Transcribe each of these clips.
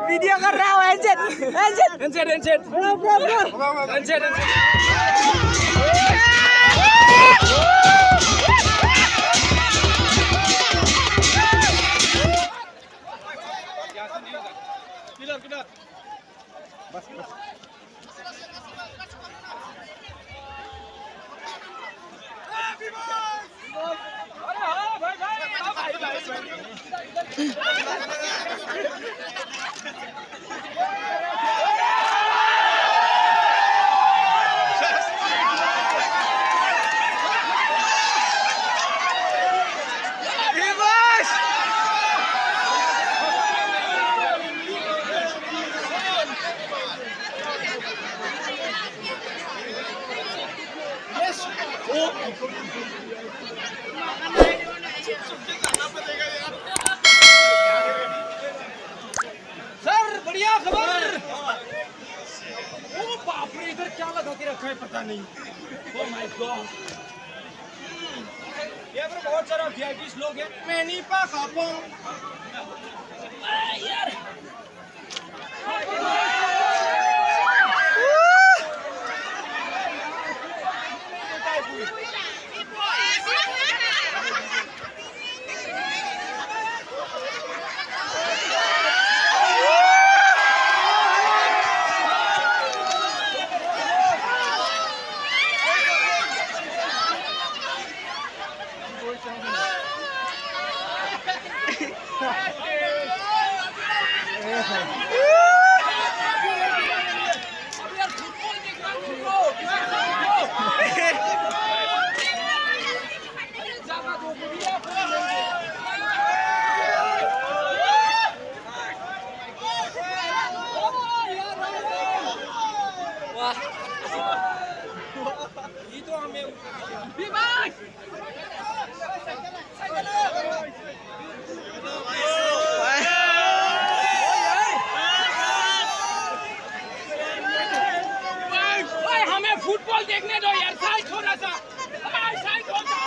Video कर रहा हूँ सर बढ़िया खबर। ओ बाप रे, इधर क्या लगा के रखा है पता नहीं। ओ माय गॉड, ये पर बहुत सारा वीआईपी लोग हैं। मैं नहीं पा खापो यार। हमें फुटबॉल देखने दो यार, साइड थोड़ा सा, साइड हो जाओ।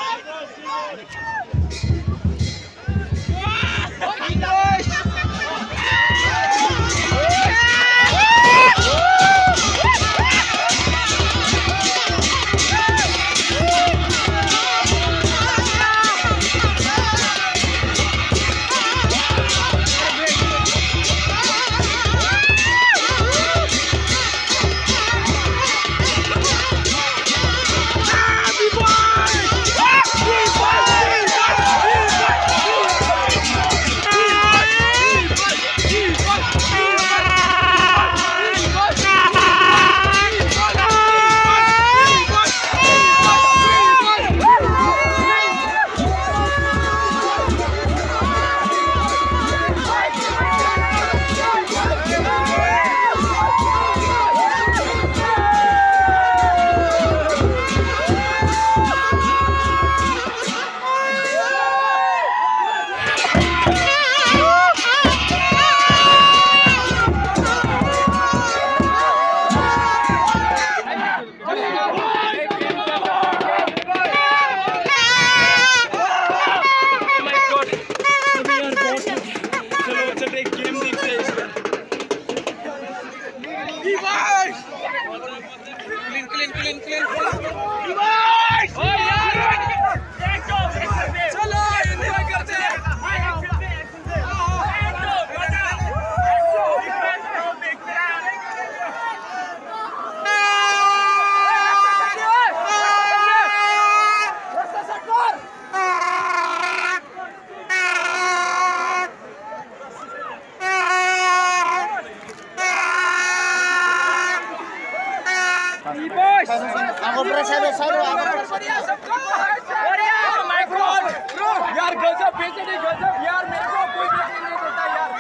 यार गजब बेचने गजब यार, मेरे को कोई बेचने नहीं देता यार।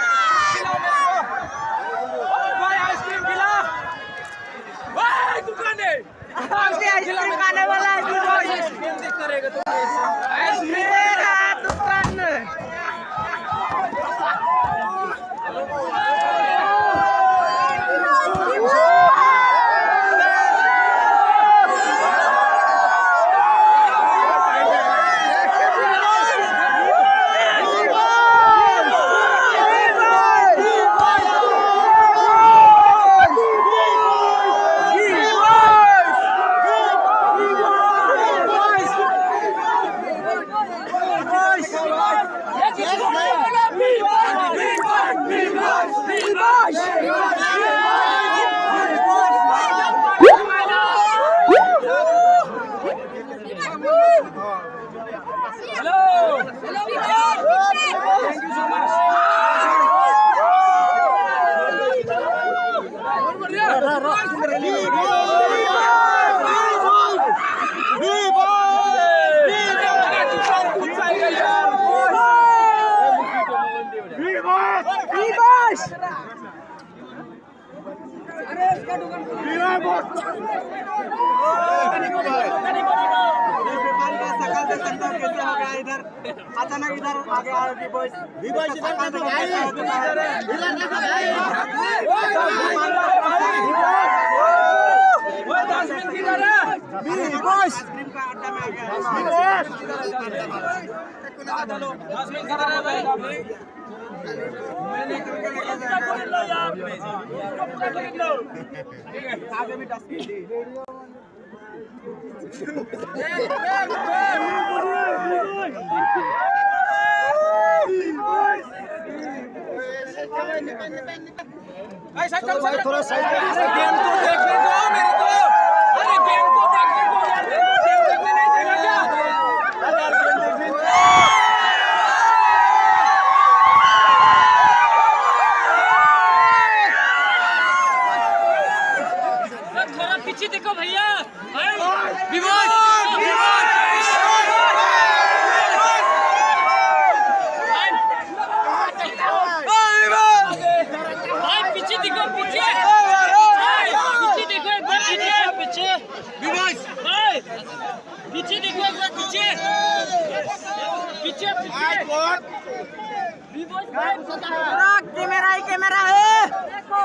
खिलाओ मेरे को भाई, आइसक्रीम खिला भाई। दुकान है आइसक्रीम खाने वाला आइसक्रीम देखता रहेगा तो आइसक्रीम दुकान। Thank you so much. इधर अचानक इधर आगे आ रही बॉयज आइसक्रीम का अड्डा में आ गया आगे भी भाई थोड़ा साइड गेम तो देखने दो मेरे को। अरे गेम तो देखने दो यार, गेम देखने नहीं देगा क्या? थोड़ा पीछे देखो भैया। पीछे देखो, पीछे देखो एक बार, पीछे पीछे देखो एक बार, पीछे कैमरा ही कैमरा है। देखो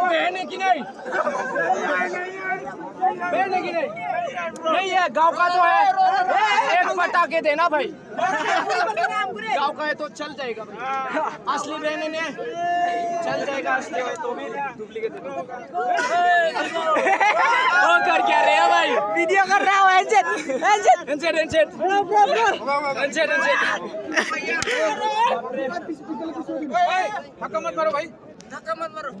बहन की नहीं, बहन की नहीं, नहीं है गांव का तो है। एक पटाखे देना भाई, गांव का है तो चल जाएगा भाई। असली बहन ने चल जाएगा, असली है तो भी डुप्लीकेट कर क्या रहे हैं भाई? वीडियो कर रहा हूँ धक्का मत मारो भाई, धक्का मत मारो।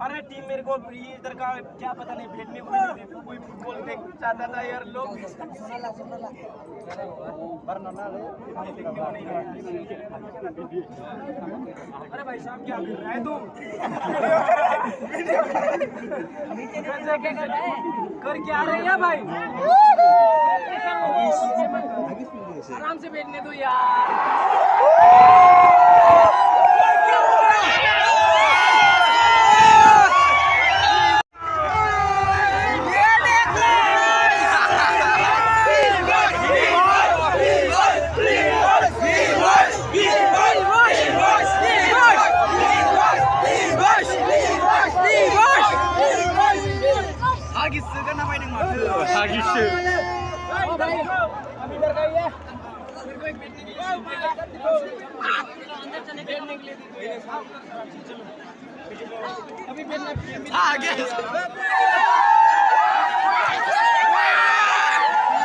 अरे टीम मेरे को इधर का क्या पता नहीं, भेजने को नहीं दे। कोई फुटबॉल देख चाहता था यार लोग। अरे भाई साहब क्या कर रहा है तू? कर क्या रहे हैं भाई? आराम से बैठने दो यार।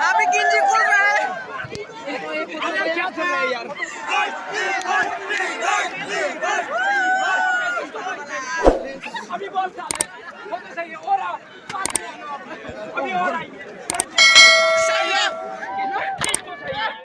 अभी गिंजी खोल रहा है। क्या कर रहे हैं यार? अभी बॉल चाले, वो तो सही है। और अभी और आई।